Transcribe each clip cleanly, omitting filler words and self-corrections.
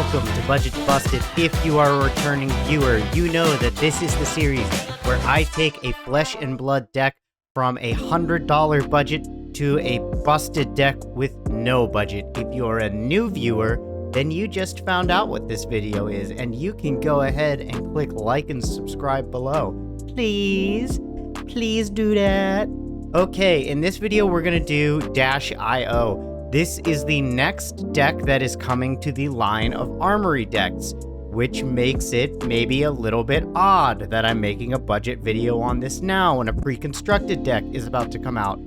welcome to Budget Busted. If you are a returning viewer, you know that this is the series where I take a flesh and blood deck from a $100 budget to a busted deck with no budget. If you're a new viewer, then you just found out what this video is, and you can go ahead and click like and subscribe below. Please do that. Okay, in this video, we're gonna do -IO. This is the next deck that is coming to the line of Armory decks, which makes it maybe a little bit odd that I'm making a budget video on this now when a pre-constructed deck is about to come out.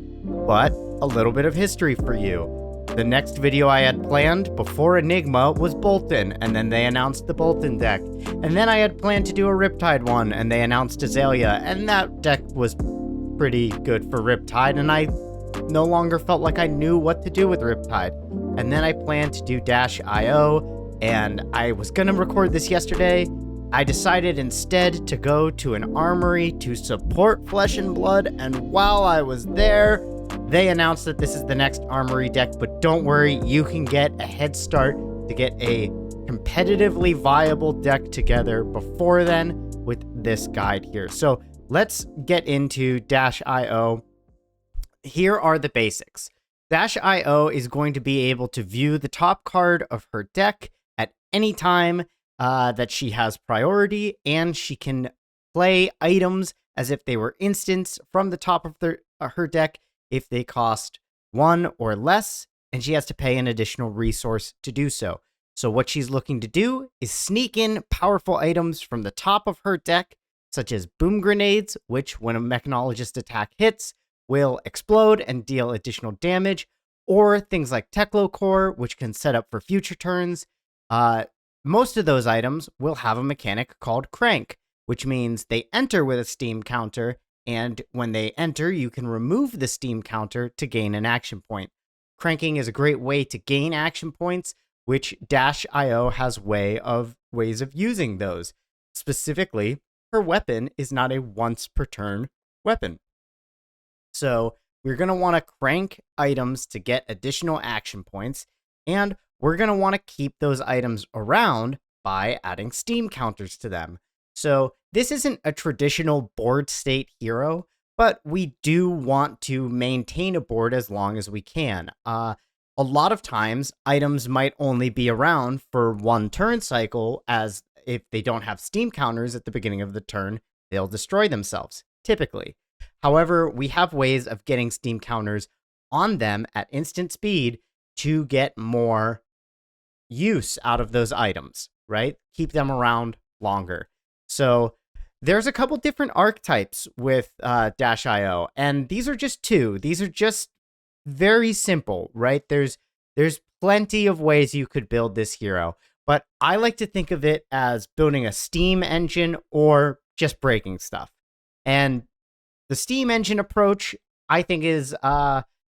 But a little bit of history for you. The next video I had planned before Enigma was Bolton, and then they announced the Bolton deck. And then I had planned to do a Riptide one, and they announced Azalea, and that deck was pretty good for Riptide, and I no longer felt like I knew what to do with Riptide. And then I planned to do -IO, and I was gonna record this yesterday. I decided instead to go to an armory to support Flesh and Blood, and while I was there, they announced that this is the next armory deck, but don't worry, you can get a head start to get a competitively viable deck together before then with this guide here. So let's get into -IO. Here are the basics. -IO is going to be able to view the top card of her deck at any time that she has priority, and she can play items as if they were instants from the top of her deck if they cost 1 or less, and she has to pay an additional resource to do so. So what she's looking to do is sneak in powerful items from the top of her deck, such as boom grenades, which when a mechanologist attack hits, will explode and deal additional damage, or things like Teklo Core, which can set up for future turns. Most of those items will have a mechanic called Crank, which means they enter with a Steam counter, and when they enter, you can remove the Steam counter to gain an action point. Cranking is a great way to gain action points, which -IO has ways of using those. Specifically, her weapon is not a once per turn weapon. So we're going to want to crank items to get additional action points, and we're going to want to keep those items around by adding Steam counters to them. So this isn't a traditional board state hero, but we do want to maintain a board as long as we can. A lot of times, items might only be around for one turn cycle, as if they don't have Steam counters at the beginning of the turn, they'll destroy themselves, typically. However, we have ways of getting Steam counters on them at instant speed to get more use out of those items, right? Keep them around longer. So there's a couple different archetypes with -IO, and these are just two. These are just very simple, right? There's plenty of ways you could build this hero, but I like to think of it as building a Steam engine or just breaking stuff. And the Steam engine approach, I think, is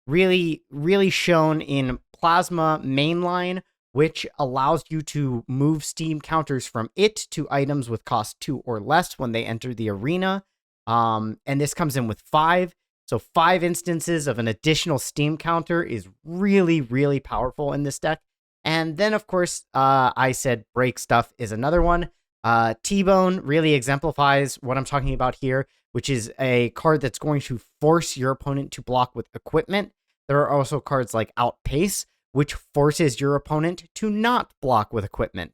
really shown in Plasma Mainline, which allows you to move Steam counters from it to items with cost 2 or less when they enter the arena. And this comes in with 5. So 5 instances of an additional Steam counter is really powerful in this deck. And then, of course, I said break stuff is another one. T-Bone really exemplifies what I'm talking about here, which is a card that's going to force your opponent to block with equipment. There are also cards like Outpace, which forces your opponent to not block with equipment.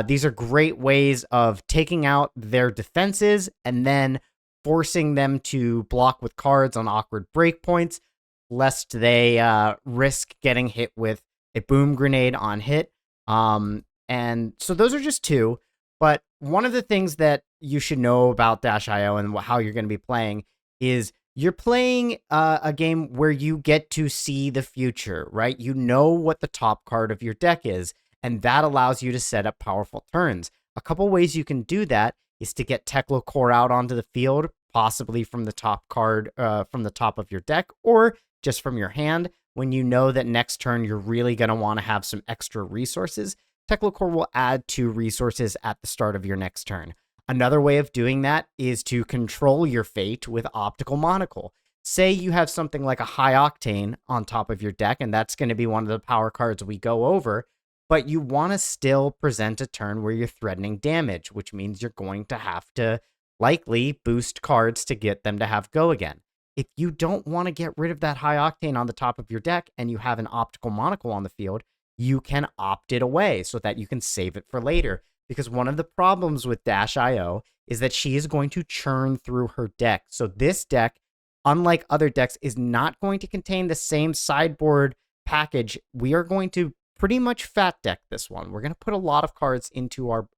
These are great ways of taking out their defenses and then forcing them to block with cards on awkward breakpoints, lest they risk getting hit with a boom grenade on hit. And so those are just two. But one of the things that you should know about -IO and how you're going to be playing is you're playing a game where you get to see the future, right? You know what the top card of your deck is, and that allows you to set up powerful turns. A couple ways you can do that is to get Teklo Core out onto the field, possibly from the top card, from the top of your deck, or just from your hand. When you know that next turn you're really going to want to have some extra resources, Teklo Core will add 2 resources at the start of your next turn. Another way of doing that is to control your fate with Optical Monocle. Say you have something like a High Octane on top of your deck, and that's going to be one of the power cards we go over. but you want to still present a turn where you're threatening damage, which means you're going to have to likely boost cards to get them to have go again. If you don't want to get rid of that high octane on the top of your deck and you have an optical monocle on the field, you can opt it away so that you can save it for later. Because one of the problems with Dash IO is that she is going to churn through her deck. So this deck, unlike other decks, is not going to contain the same sideboard package. We are going to pretty much fat deck this one. We're going to put a lot of cards into our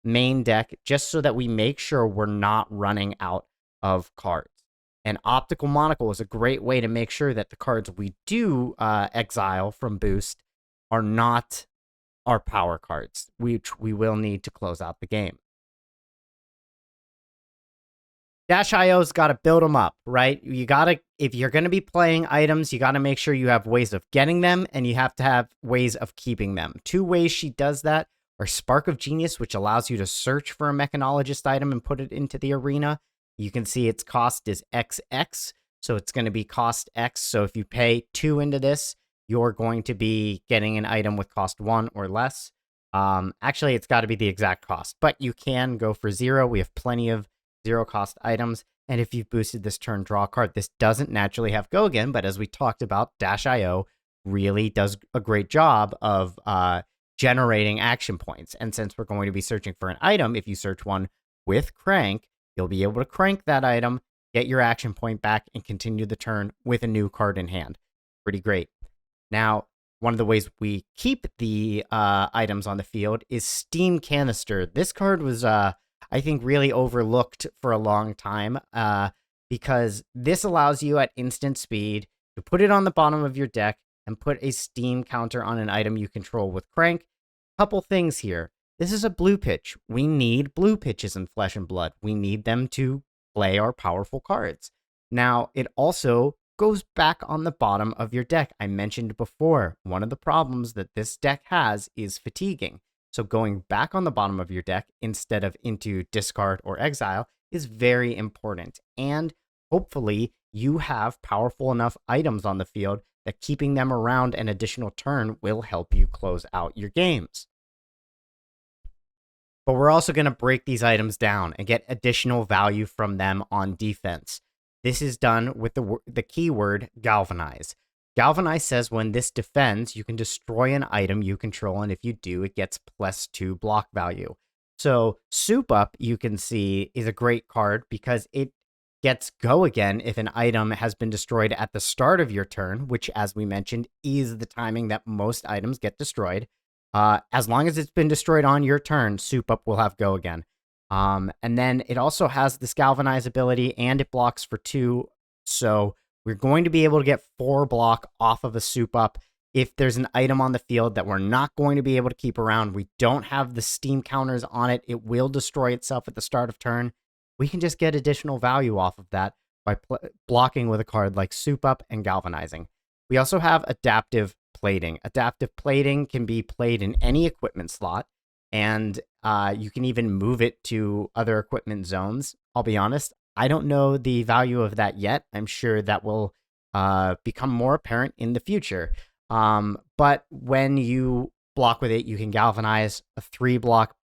main deck just so that we make sure we're not running out of cards. And Optical Monocle is a great way to make sure that the cards we do exile from Boost are not our power cards, which we will need to close out the game. Dash IO's got to build them up, right? You got to, if you're going to be playing items, you got to make sure you have ways of getting them and you have to have ways of keeping them. 2 ways she does that are Spark of Genius, which allows you to search for a mechanologist item and put it into the arena. You can see its cost is XX, so it's going to be cost X. So if you pay 2 into this, you're going to be getting an item with cost 1 or less. Actually, it's got to be the exact cost, but you can go for 0. We have plenty of 0 cost items. And if you've boosted this turn, draw a card. This doesn't naturally have go again, but as we talked about, Dash IO really does a great job of generating action points. And since we're going to be searching for an item, if you search one with Crank, you'll be able to crank that item, get your action point back, and continue the turn with a new card in hand. Pretty great. Now, one of the ways we keep the items on the field is Steam Canister. This card was, I think, really overlooked for a long time because this allows you at instant speed to put it on the bottom of your deck and put a Steam counter on an item you control with Crank. Couple things here. This is a blue pitch. We need blue pitches in Flesh and Blood. We need them to play our powerful cards. Now, it also goes back on the bottom of your deck. I mentioned before, one of the problems that this deck has is fatiguing. So going back on the bottom of your deck instead of into discard or exile is very important. And hopefully you have powerful enough items on the field that keeping them around an additional turn will help you close out your games. But we're also going to break these items down and get additional value from them on defense. This is done with the keyword Galvanize. Galvanize says when this defends, you can destroy an item you control, and if you do, it gets +2 block value. So Soup Up, you can see, is a great card because it gets go again if an item has been destroyed at the start of your turn, which, as we mentioned, is the timing that most items get destroyed. As long as it's been destroyed on your turn, Soup Up will have go again. And then it also has this Galvanize ability, and it blocks for 2. So we're going to be able to get 4 block off of a Soup Up. If there's an item on the field that we're not going to be able to keep around, we don't have the Steam counters on it, it will destroy itself at the start of turn. We can just get additional value off of that by blocking with a card like Soup Up and Galvanizing. We also have Adaptive Plating. Adaptive Plating can be played in any equipment slot, and you can even move it to other equipment zones. I'll be honest, I don't know the value of that yet. I'm sure that will become more apparent in the future. But when you block with it, you can galvanize a 3-block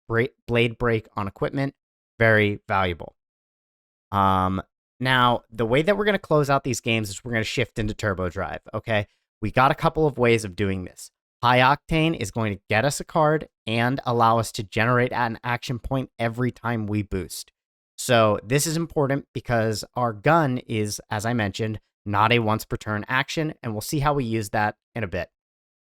blade break on equipment. Very valuable. Now, the way that we're going to close out these games is we're going to shift into Turbo Drive, okay? We got a couple of ways of doing this. High Octane is going to get us a card and allow us to generate an action point every time we boost. So this is important because our gun is, as I mentioned, not a once per turn action, and we'll see how we use that in a bit.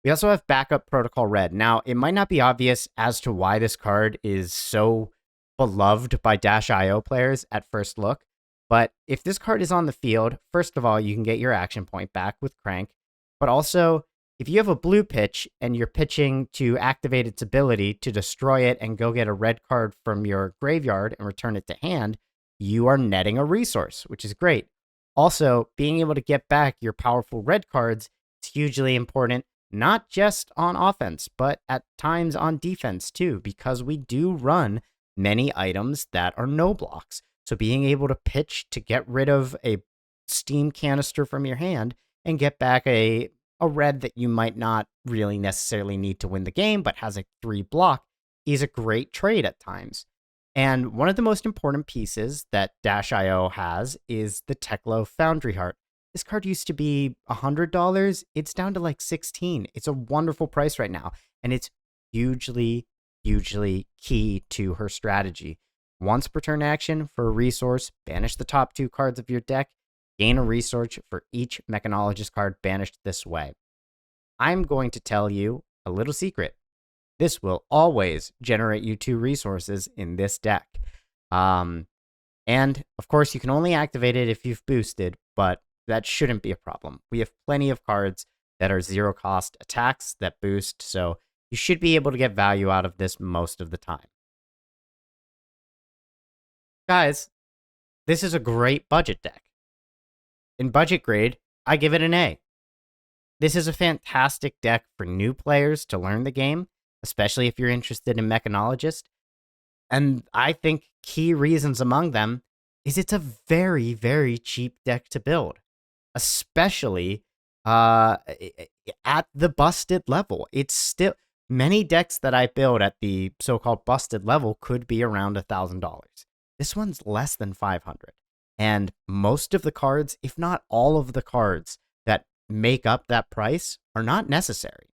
We also have Backup Protocol Red. Now, it might not be obvious as to why this card is so beloved by Dash IO players at first look, but if this card is on the field, first of all, you can get your action point back with Crank, but also, if you have a blue pitch and you're pitching to activate its ability to destroy it and go get a red card from your graveyard and return it to hand, you are netting a resource, which is great. Also, being able to get back your powerful red cards is hugely important, not just on offense, but at times on defense too, because we do run many items that are no blocks. So being able to pitch to get rid of a Steam Canister from your hand and get back a a red that you might not really necessarily need to win the game, but has a 3 block, is a great trade at times. And one of the most important pieces that Dash.io has is the Teklo Foundry Heart. This card used to be $100. It's down to like 16. It's a wonderful price right now. And it's hugely, hugely key to her strategy. Once per turn action for a resource, banish the top 2 cards of your deck, gain a resource for each Mechanologist card banished this way. I'm going to tell you a little secret. This will always generate you 2 resources in this deck. And of course, you can only activate it if you've boosted, but that shouldn't be a problem. We have plenty of cards that are 0 cost attacks that boost, so you should be able to get value out of this most of the time. Guys, this is a great budget deck. In budget grade, I give it an A. This is a fantastic deck for new players to learn the game, especially if you're interested in Mechanologist. And I think key reasons among them is it's a very, very cheap deck to build, especially at the busted level. It's still, many decks that I build at the so-called busted level could be around $1,000. This one's less than 500. And most of the cards, if not all of the cards that make up that price, are not necessary.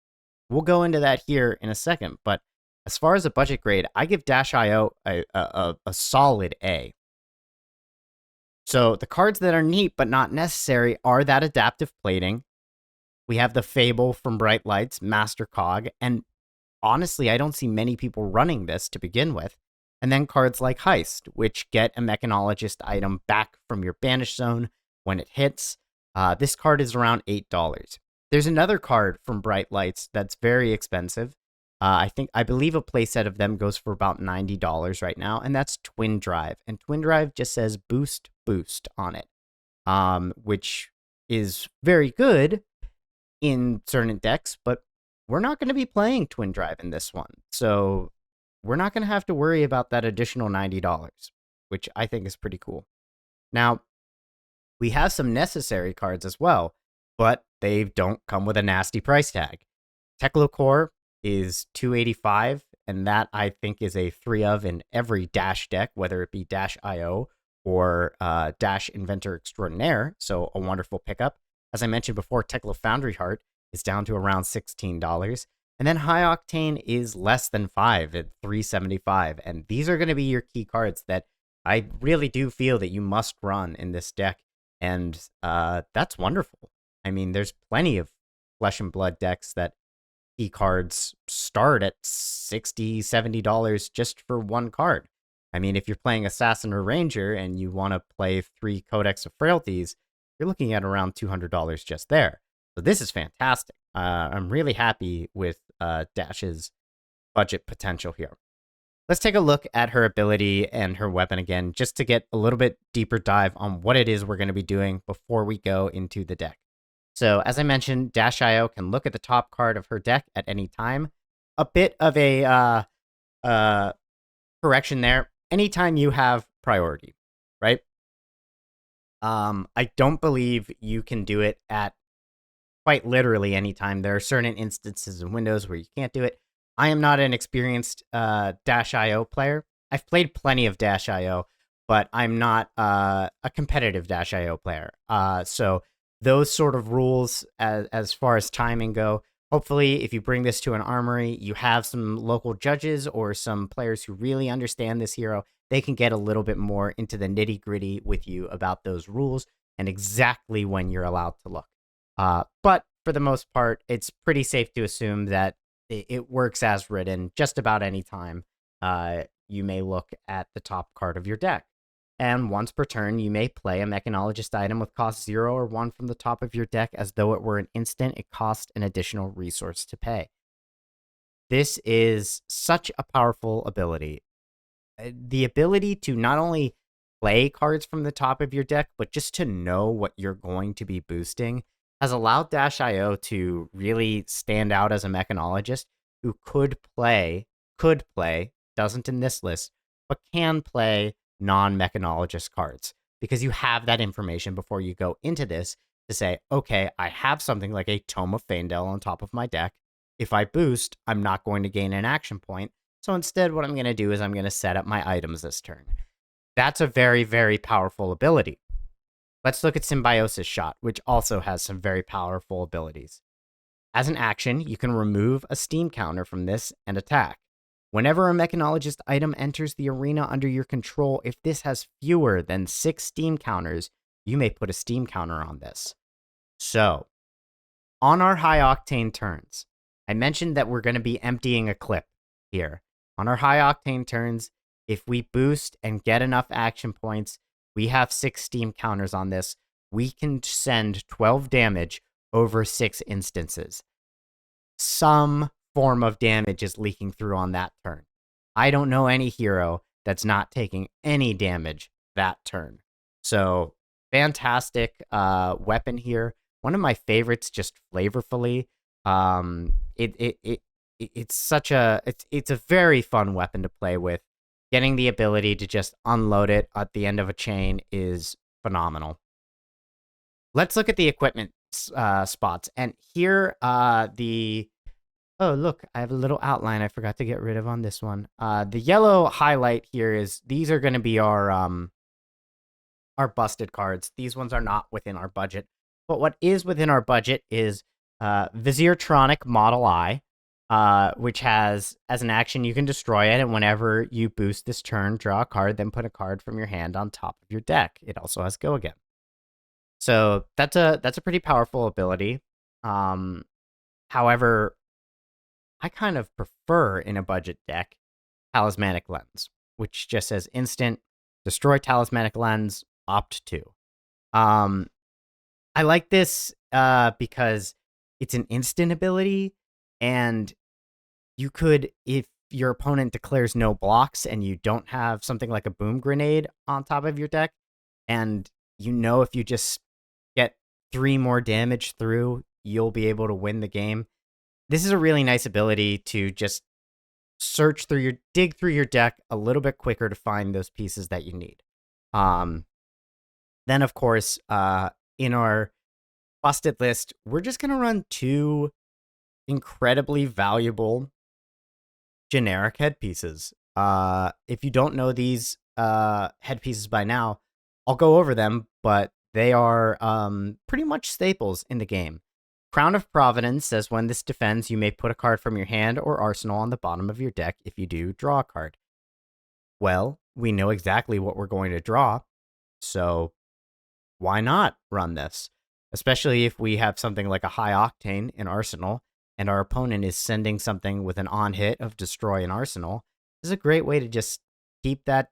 We'll go into that here in a second, but as far as a budget grade, I give Dash.io a solid A. So the cards that are neat but not necessary are that adaptive plating. We have the Fable from Bright Lights, Master Cog, and honestly, I don't see many people running this to begin with. And then cards like Heist, which get a Mechanologist item back from your banish zone when it hits. This card is around $8. There's another card from Bright Lights that's very expensive. I believe a playset of them goes for about $90 right now, and that's Twin Drive. And Twin Drive just says boost on it, which is very good in certain decks, but we're not going to be playing Twin Drive in this one. So we're not going to have to worry about that additional $90, which I think is pretty cool. Now, we have some necessary cards as well, but they don't come with a nasty price tag. Teklo Core is $285, and that I think is a 3 of in every Dash deck, whether it be Dash.io or Dash Inventor Extraordinaire, so a wonderful pickup. As I mentioned before, Teklo Foundry Heart is down to around $16. And then High Octane is less than 5 at $375. And these are going to be your key cards that I really do feel that you must run in this deck. And that's wonderful. I mean, there's plenty of Flesh and Blood decks that key cards start at $60, $70 just for one card. I mean, if you're playing Assassin or Ranger and you want to play 3 Codex of Frailties, you're looking at around $200 just there. So this is fantastic. I'm really happy with Dash's budget potential here. Let's take a look at her ability and her weapon again, just to get a little bit deeper dive on what it is we're going to be doing before we go into the deck. So as I mentioned, Dash.io can look at the top card of her deck at any time. A bit of a correction there. Anytime you have priority, right? I don't believe you can do it at quite literally anytime. There are certain instances and windows where you can't do it. I am not an experienced Dash.io player. I've played plenty of Dash.io, but I'm not a competitive Dash.io player. So those sort of rules as far as timing go, hopefully if you bring this to an armory, you have some local judges or some players who really understand this hero. They can get a little bit more into the nitty gritty with you about those rules and exactly when you're allowed to look. But for the most part, it's pretty safe to assume that it works as written just about any time. You may look at the top card of your deck. And once per turn, you may play a Mechanologist item with cost 0 or 1 from the top of your deck as though it were an instant. It costs an additional resource to pay. This is such a powerful ability. The ability to not only play cards from the top of your deck, but just to know what you're going to be boosting has allowed Dash.io to really stand out as a Mechanologist who could play, doesn't in this list, but can play non-Mechanologist cards, because you have that information before you go into this to say, okay, I have something like a Tome of Faendel on top of my deck. If I boost, I'm not going to gain an action point. So instead, what I'm going to do is I'm going to set up my items this turn. That's a very, very powerful ability. Let's look at Symbiosis Shot, which also has some very powerful abilities. As an action, you can remove a steam counter from this and attack. Whenever a Mechanologist item enters the arena under your control, if this has fewer than 6 steam counters, you may put a steam counter on this. So, on our high octane turns, I mentioned that we're going to be emptying a clip here. On our high octane turns, if we boost and get enough action points, we have 6 steam counters on this. We can send 12 damage over 6 instances. Some form of damage is leaking through on that turn. I don't know any hero that's not taking any damage that turn. So, fantastic weapon here. One of my favorites, just flavorfully. It's such a it's a very fun weapon to play with. Getting the ability to just unload it at the end of a chain is phenomenal. Let's look at the equipment spots, and here oh, look, I have a little outline I forgot to get rid of on this one. The yellow highlight here is these are going to be our busted cards. These ones are not within our budget. But what is within our budget is Viziertronic Model I, which has, as an action, you can destroy it, and whenever you boost this turn, draw a card, then put a card from your hand on top of your deck. It also has Go Again. So that's a pretty powerful ability. However, I kind of prefer in a budget deck Talismanic Lens, which just says instant, destroy Talismanic Lens, opt to. I like this because it's an instant ability, and you could, if your opponent declares no blocks and you don't have something like a Boom Grenade on top of your deck, and you know if you just get 3 more damage through, you'll be able to win the game. This is a really nice ability to just dig through your deck a little bit quicker to find those pieces that you need. Then, of course, in our busted list, we're just going to run 2 incredibly valuable generic headpieces. If you don't know these headpieces by now, I'll go over them, but they are pretty much staples in the game. Crown of Providence says when this defends, you may put a card from your hand or arsenal on the bottom of your deck. If you do, draw a card. Well, we know exactly what we're going to draw, so why not run this? Especially if we have something like a high octane in arsenal, and our opponent is sending something with an on hit of destroy an arsenal. This is a great way to just keep that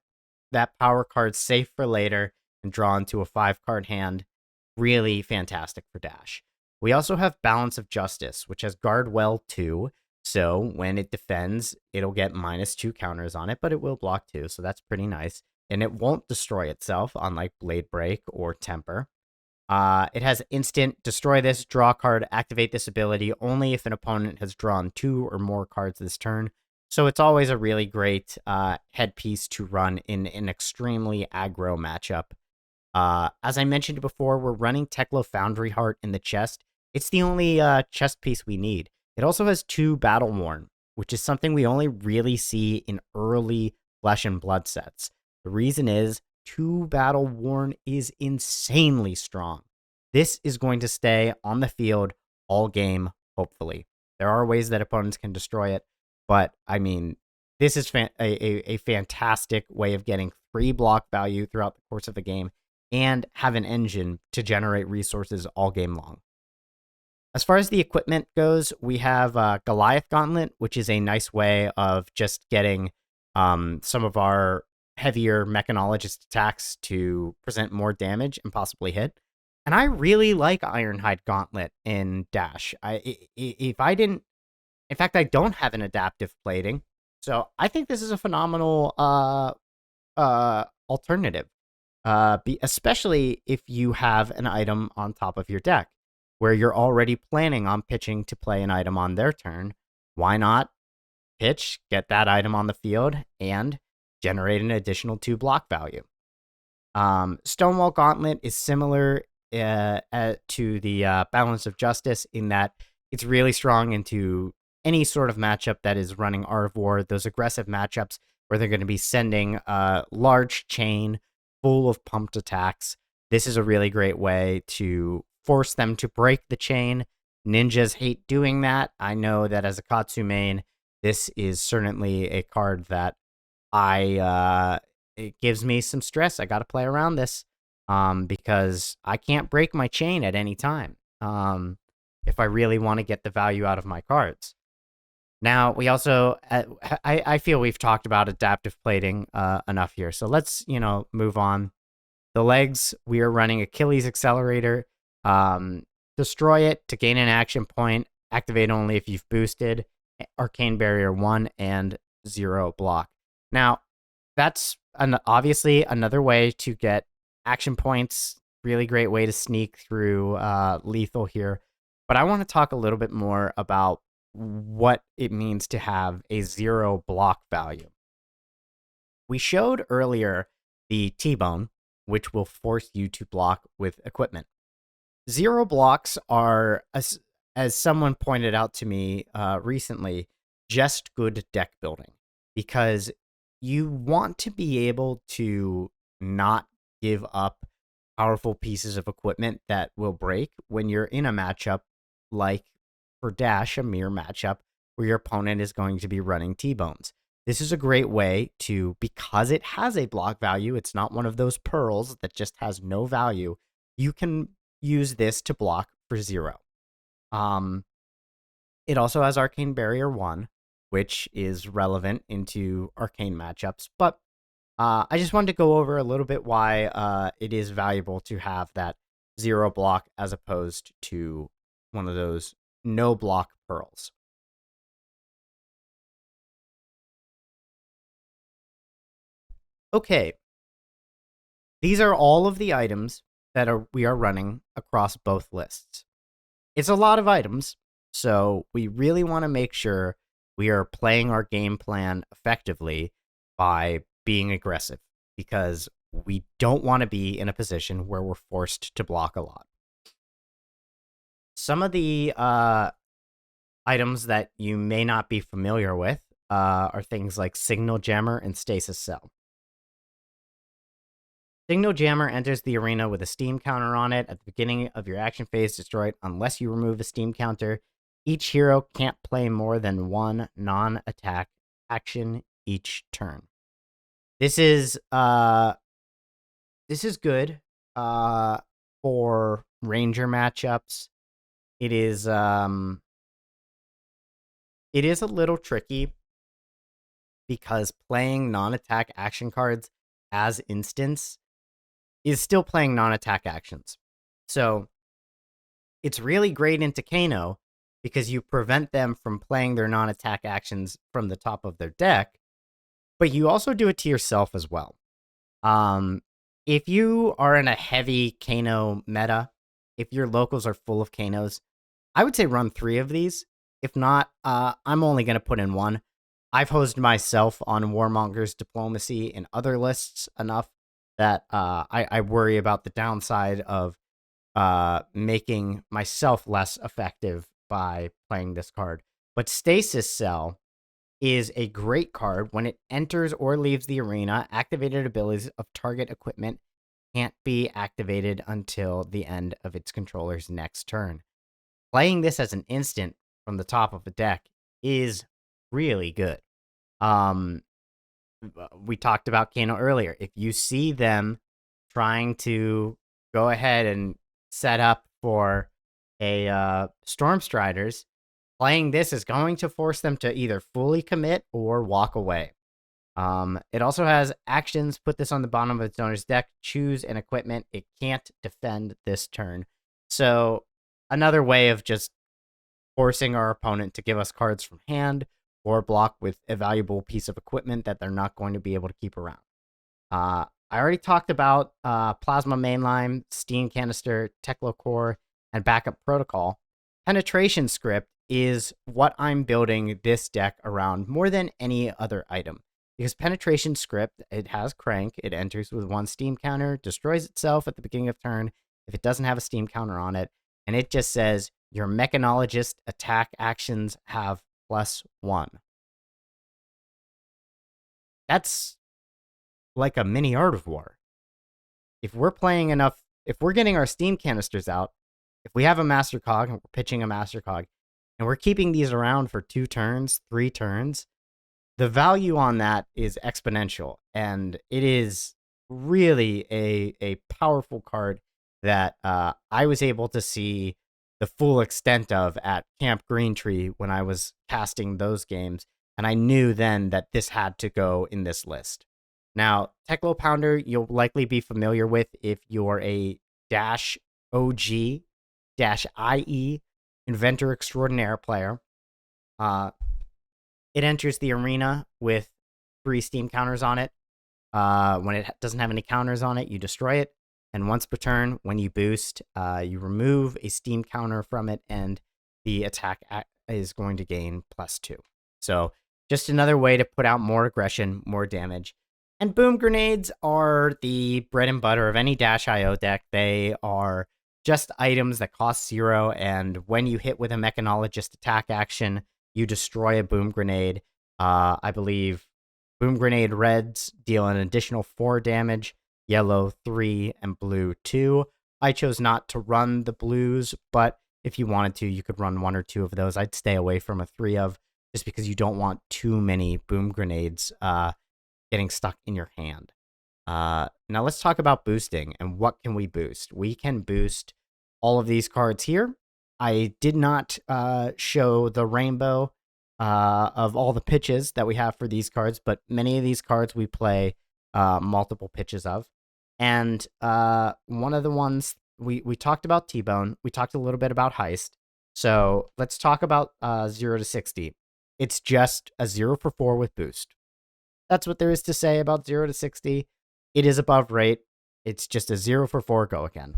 power card safe for later and draw into a 5-card hand. Really fantastic for Dash. We also have Balance of Justice, which has Guard Well 2. So when it defends, it'll get -2 counters on it, but it will block 2. So that's pretty nice. And it won't destroy itself, unlike Blade Break or Temper. It has instant destroy this, draw a card, activate this ability only if an opponent has drawn 2 or more cards this turn. So it's always a really great headpiece to run in an extremely aggro matchup. As I mentioned before, we're running Teklo Foundry Heart in the chest. It's the only chest piece we need. It also has 2 Battle Worn, which is something we only really see in early Flesh and Blood sets. The reason is 2 Battle Worn is insanely strong. This is going to stay on the field all game, hopefully. There are ways that opponents can destroy it, but I mean, this is a fantastic way of getting free block value throughout the course of the game and have an engine to generate resources all game long. As far as the equipment goes, we have Goliath Gauntlet, which is a nice way of just getting some of our heavier Mechanologist attacks to present more damage and possibly hit. And I really like Ironhide Gauntlet in Dash. If I didn't, in fact, I don't have an adaptive plating, so I think this is a phenomenal alternative. Especially if you have an item on top of your deck where you're already planning on pitching to play an item on their turn. Why not pitch, get that item on the field, and generate an additional 2 block value? Stonewall Gauntlet is similar to the balance of justice in that it's really strong into any sort of matchup that is running Art of War, those aggressive matchups where they're going to be sending a large chain full of pumped attacks. This is a really great way to force them to break the chain. Ninjas hate doing that. I know that as a Katsu main, this is certainly a card that it gives me some stress. I got to play around this because I can't break my chain at any time if I really want to get the value out of my cards. Now, we also, I feel we've talked about adaptive plating enough here. So let's, move on. The legs, we are running Achilles Accelerator. Destroy it to gain an action point. Activate only if you've boosted. Arcane Barrier 1 and 0 block. Now, that's obviously another way to get action points. Really great way to sneak through lethal here. But I want to talk a little bit more about what it means to have a 0 block value. We showed earlier the T-bone, which will force you to block with equipment. 0 blocks are, as someone pointed out to me recently, just good deck building, because you want to be able to not give up powerful pieces of equipment that will break when you're in a matchup like for Dash, a mirror matchup where your opponent is going to be running T-bones. This is a great way to, because it has a block value, it's not one of those pearls that just has no value, you can use this to block for 0. It also has Arcane Barrier 1, which is relevant into arcane matchups, but I just wanted to go over a little bit why it is valuable to have that 0 block as opposed to one of those no block pearls. Okay, these are all of the items that we are running across both lists. It's a lot of items, so we really want to make sure we are playing our game plan effectively by being aggressive, because we don't want to be in a position where we're forced to block a lot. Some of the items that you may not be familiar with are things like Signal Jammer and Stasis Cell. Signal Jammer enters the arena with a steam counter on it. At the beginning of your action phase, destroy it unless you remove a steam counter. Each hero can't play more than one non-attack action each turn. This is good for Ranger matchups. It is a little tricky because playing non-attack action cards as instants is still playing non-attack actions. So it's really great into Kano because you prevent them from playing their non-attack actions from the top of their deck, but you also do it to yourself as well. If you are in a heavy Kano meta, if your locals are full of Kanos, I would say run 3 of these. If not, I'm only going to put in 1. I've hosed myself on Warmonger's Diplomacy in other lists enough that I worry about the downside of making myself less effective by playing this card. But Stasis Cell is a great card. When it enters or leaves the arena, activated abilities of target equipment can't be activated until the end of its controller's next turn. Playing this as an instant from the top of the deck is really good. We talked about Kano earlier. If you see them trying to go ahead and set up for a Stormstriders, playing this is going to force them to either fully commit or walk away. It also has actions. Put this on the bottom of its owner's deck. Choose an equipment. It can't defend this turn. So another way of just forcing our opponent to give us cards from hand or block with a valuable piece of equipment that they're not going to be able to keep around. I already talked about Plasma Mainline, Steam Canister, Teklo Core, and Backup Protocol. Penetration Script is what I'm building this deck around more than any other item. Because Penetration Script, it has Crank, it enters with 1 Steam counter, destroys itself at the beginning of turn. if it doesn't have a Steam counter on it, and it just says your Mechanologist attack actions have +1. That's like a mini Art of War. If we're playing enough, if we're getting our Steam canisters out, if we have a Master Cog and we're pitching a Master Cog, and we're keeping these around for 2 turns, 3 turns, the value on that is exponential. And it is really a powerful card that I was able to see the full extent of at Camp Green Tree when I was casting those games. And I knew then that this had to go in this list. Now, Teklo Pounder, you'll likely be familiar with if you're a Dash OG, Dash IE Inventor Extraordinaire player. It enters the arena with 3 Steam counters on it. When it doesn't have any counters on it, you destroy it. And once per turn, when you boost, you remove a Steam counter from it, and the attack is going to gain +2. So just another way to put out more aggression, more damage. And boom grenades are the bread and butter of any Dash IO deck. They are just items that cost 0, and when you hit with a Mechanologist attack action, you destroy a boom grenade. I believe boom grenade reds deal an additional 4 damage, yellow 3, and blue 2. I chose not to run the blues, but if you wanted to, you could run 1 or 2 of those. I'd stay away from a 3 of, just because you don't want too many boom grenades getting stuck in your hand. Now let's talk about boosting and what can we boost. We can boost all of these cards here. I did not show the rainbow of all the pitches that we have for these cards, but many of these cards we play multiple pitches of. And one of the ones, we talked about T-Bone, we talked a little bit about Heist, so let's talk about 0 to 60. It's just a 0 for 4 with boost. That's what there is to say about 0 to 60. It is above rate. It's just a 0 for 4 go again.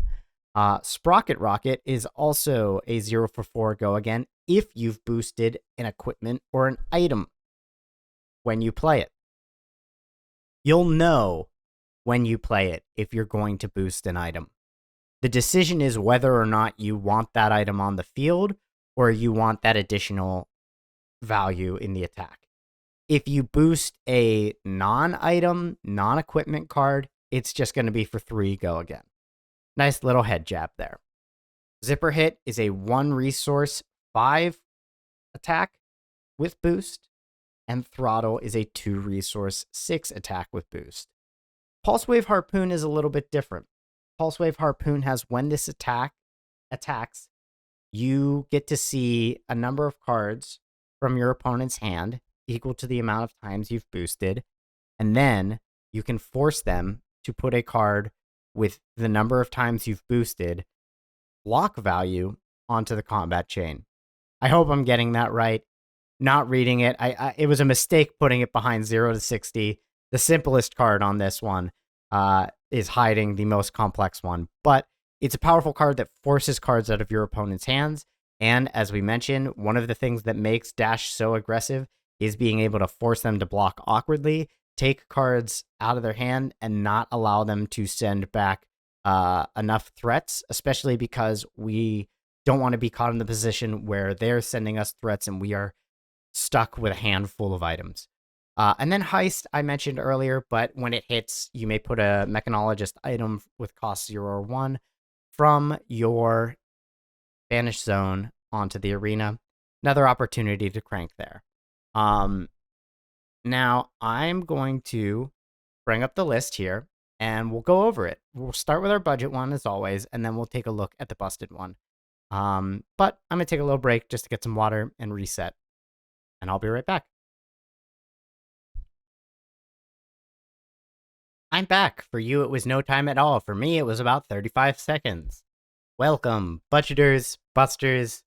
Sprocket Rocket is also a 0 for 4 go again if you've boosted an equipment or an item when you play it. You'll know when you play it if you're going to boost an item. The decision is whether or not you want that item on the field or you want that additional value in the attack. If you boost a non-item, non-equipment card, it's just going to be for 3 go again. Nice little head jab there. Zipper Hit is a 1 resource, 5 attack with boost, and Throttle is a 2 resource, 6 attack with boost. Pulse Wave Harpoon is a little bit different. Pulse Wave Harpoon has when this attacks, you get to see a number of cards from your opponent's hand equal to the amount of times you've boosted, and then you can force them to put a card with the number of times you've boosted block value onto the combat chain. I hope I'm getting that right. Not reading it, it was a mistake putting it behind 0 to 60. The simplest card on this one is hiding the most complex one, but it's a powerful card that forces cards out of your opponent's hands. And as we mentioned, one of the things that makes Dash so aggressive is being able to force them to block awkwardly, take cards out of their hand, and not allow them to send back enough threats, especially because we don't want to be caught in the position where they're sending us threats and we are stuck with a handful of items. And then Heist, I mentioned earlier, but when it hits, you may put a Mechanologist item with cost 0 or 1 from your banished zone onto the arena. Another opportunity to crank there. Now, I'm going to bring up the list here, and we'll go over it. We'll start with our budget one, as always, and then we'll take a look at the busted one. But I'm going to take a little break just to get some water and reset, and I'll be right back. I'm back. For you, it was no time at all. For me, it was about 35 seconds. Welcome, budgeters, busters,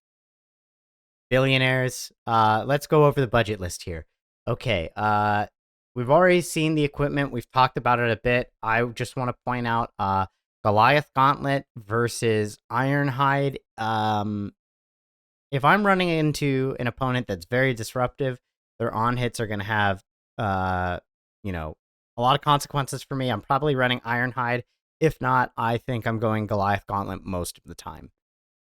billionaires. Let's go over the budget list here. Okay, we've already seen the equipment. We've talked about it a bit. I just want to point out Goliath Gauntlet versus Ironhide. If I'm running into an opponent that's very disruptive, their on hits are going to have, a lot of consequences for me. I'm probably running Ironhide If not, I think I'm going Goliath Gauntlet most of the time.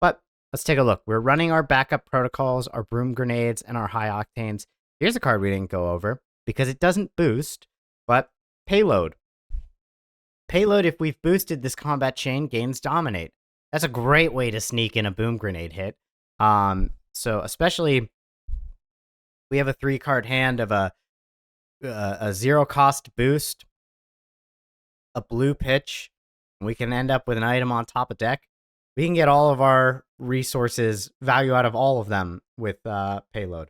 But let's take a look. We're running our backup protocols, our broom grenades, and our high octanes. Here's a card we didn't go over because it doesn't boost, but payload. Payload, if we've boosted this combat chain, gains dominate. That's a great way to sneak in a boom grenade hit. So especially we have a 3-card hand of a 0-cost boost, a blue pitch, and we can end up with an item on top of deck. We can get all of our resources, value out of all of them with payload.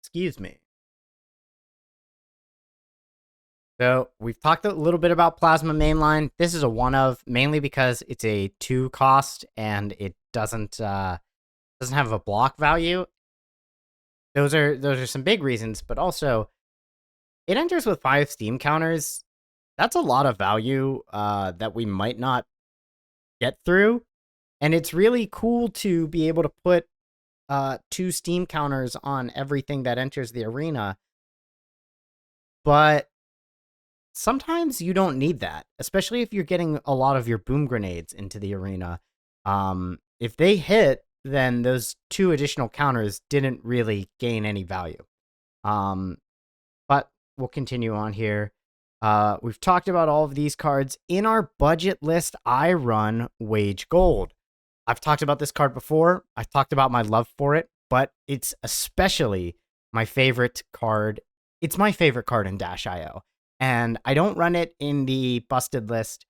Excuse me. So we've talked a little bit about Plasma Mainline. This is a one of, mainly because it's a 2-cost and it doesn't have a block value. Those are some big reasons, but also it enters with 5 Steam counters. That's a lot of value that we might not get through, and it's really cool to be able to put 2 Steam counters on everything that enters the arena. But sometimes you don't need that, especially if you're getting a lot of your boom grenades into the arena. If they hit, then those 2 additional counters didn't really gain any value. But we'll continue on here. We've talked about all of these cards. In our budget list, I run Wage Gold. I've talked about this card before. I've talked about my love for it, but it's especially my favorite card. It's my favorite card in Dash.io. And I don't run it in the busted list,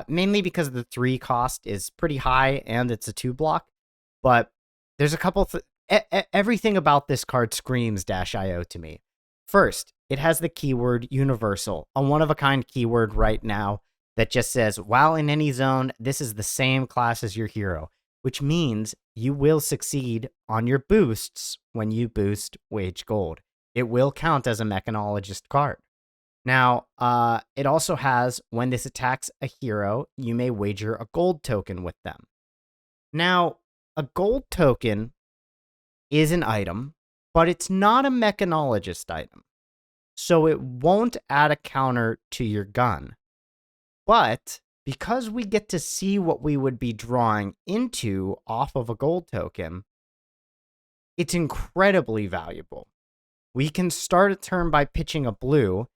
mainly because the 3 cost is pretty high and it's a 2-block. But there's a couple... everything about this card screams Dash.io to me. First, it has the keyword universal, a one-of-a-kind keyword right now that just says, while in any zone, this is the same class as your hero, which means you will succeed on your boosts when you boost Wage Gold. It will count as a mechanologist card. Now, it also has, when this attacks a hero, you may wager a gold token with them. Now, a gold token is an item, but it's not a mechanologist item. So it won't add a counter to your gun. But because we get to see what we would be drawing into off of a gold token, it's incredibly valuable. We can start a turn by pitching a blue,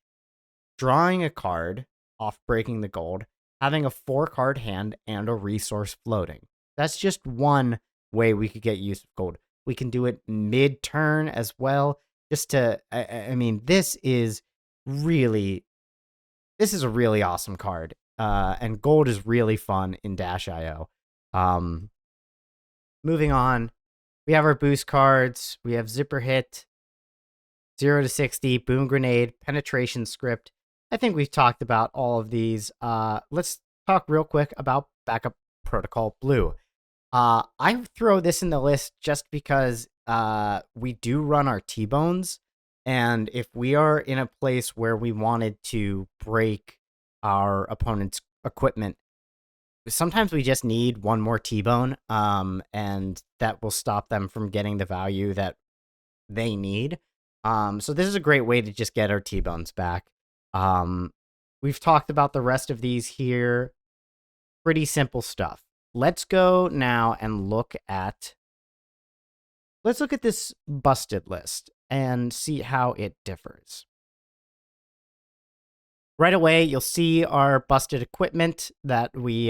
drawing a card off breaking the gold, having a 4-card hand, and a resource floating. That's just one way we could get use of gold. We can do it mid-turn as well. Just to, I mean, this is a really awesome card. And gold is really fun in Dash.io. Moving on, we have our boost cards. We have Zipper Hit, 0 to 60, Boom Grenade, Penetration Script. I think we've talked about all of these. Let's talk real quick about Backup Protocol Blue. I throw this in the list just because we do run our T-Bones, and if we are in a place where we wanted to break our opponent's equipment, sometimes we just need one more T-Bone, and that will stop them from getting the value that they need. So this is a great way to just get our T-Bones back. We've talked about the rest of these here. Pretty simple stuff. Let's go now and look at this busted list and see how it differs. Right away, you'll see our busted equipment that we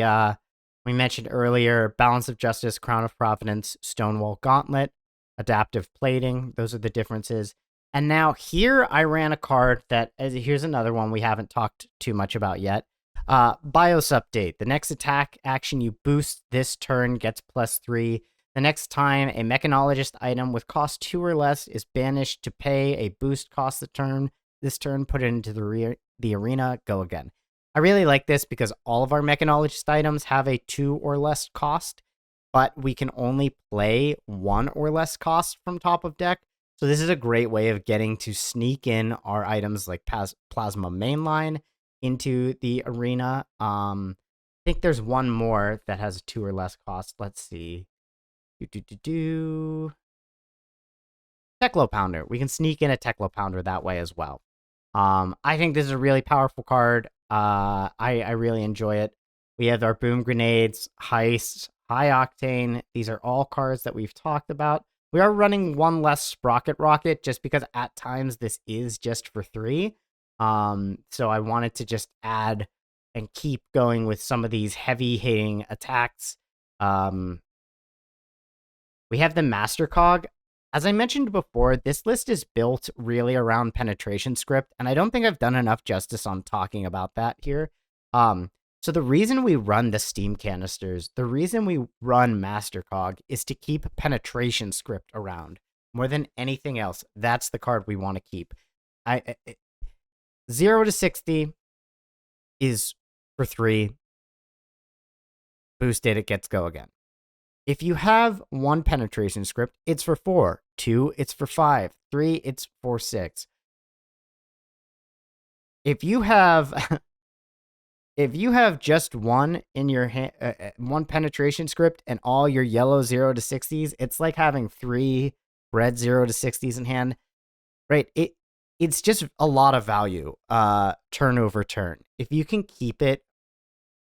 mentioned earlier: Balance of Justice, Crown of Providence, Stonewall Gauntlet, Adaptive Plating. Those are the differences. And now here I ran a card that, here's another one we haven't talked too much about yet. BIOS Update. The next attack action you boost this turn gets +3. The next time a mechanologist item with cost 2 or less is banished to pay a boost cost this turn, put it into the arena, go again. I really like this because all of our mechanologist items have a 2 or less cost, but we can only play 1 or less cost from top of deck. So this is a great way of getting to sneak in our items like Plasma Mainline into the arena. I think there's one more that has a 2 or less cost. Let's see. Teclo Pounder. We can sneak in a Teclo Pounder that way as well. I think this is a really powerful card. I really enjoy it. We have our Boom Grenades, Heist, High Octane. These are all cards that we've talked about. We are running one less Sprocket Rocket just because at times this is just for 3. So I wanted to just add and keep going with some of these heavy hitting attacks. We have the Master Cog. As I mentioned before, this list is built really around penetration script, and I don't think I've done enough justice on talking about that here. So the reason we run the Steam Canisters, the reason we run Master Cog is to keep penetration script around more than anything else. That's the card we want to keep. 0 to 60 is for 3. Boosted, it gets go again. If you have 1 penetration script, it's for 4. 2, it's for 5. 3, it's for 6. If you have just 1 in your hand, 1 penetration script and all your yellow 0 to 60s, it's like having 3 red 0 to 60s in hand. Right? It's just a lot of value turn over turn. If you can keep it,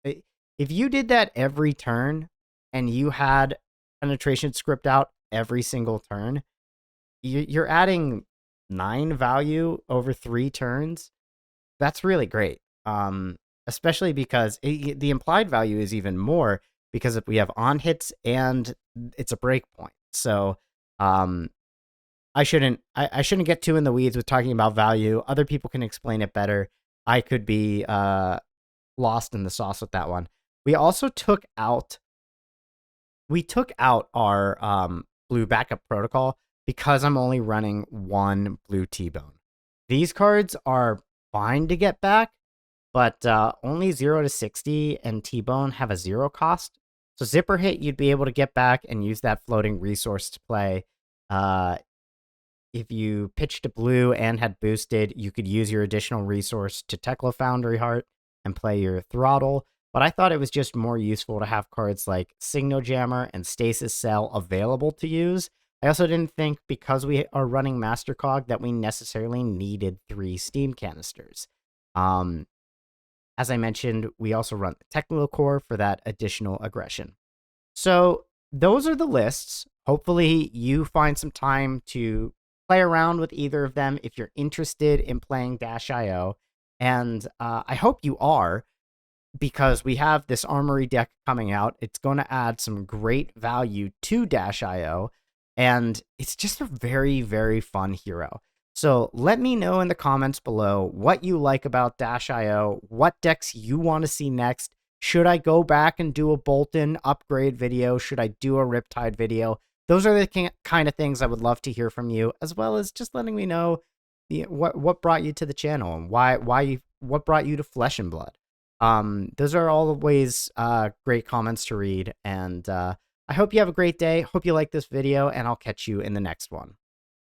if you did that every turn and you had penetration script out every single turn, you're adding 9 value over 3 turns. That's really great. Especially because the implied value is even more because we have on hits and it's a break point. So I shouldn't get too in the weeds with talking about value. Other people can explain it better. I could be lost in the sauce with that one. We also took out our blue backup protocol because I'm only running 1 blue T-Bone. These cards are fine to get back, but only 0 to 60 and T-Bone have a 0 cost. So Zipper Hit, you'd be able to get back and use that floating resource to play. If you pitched a blue and had boosted, you could use your additional resource to Tekla Foundry Heart and play your Throttle. But I thought it was just more useful to have cards like Signo Jammer and Stasis Cell available to use. I also didn't think, because we are running Master Cog, that we necessarily needed 3 Steam Canisters. As I mentioned, we also run the Technical Core for that additional aggression. So those are the lists. Hopefully you find some time to play around with either of them if you're interested in playing Dash.io. And I hope you are, because we have this Armory deck coming out. It's going to add some great value to Dash.io, and it's just a very, very fun hero. So let me know in the comments below what you like about Dash.io, what decks you want to see next. Should I go back and do a Bolton upgrade video? Should I do a Riptide video? Those are the kind of things I would love to hear from you, as well as just letting me know what brought you to the channel and what brought you to Flesh and Blood. Those are always great comments to read, and I hope you have a great day. Hope you like this video, and I'll catch you in the next one.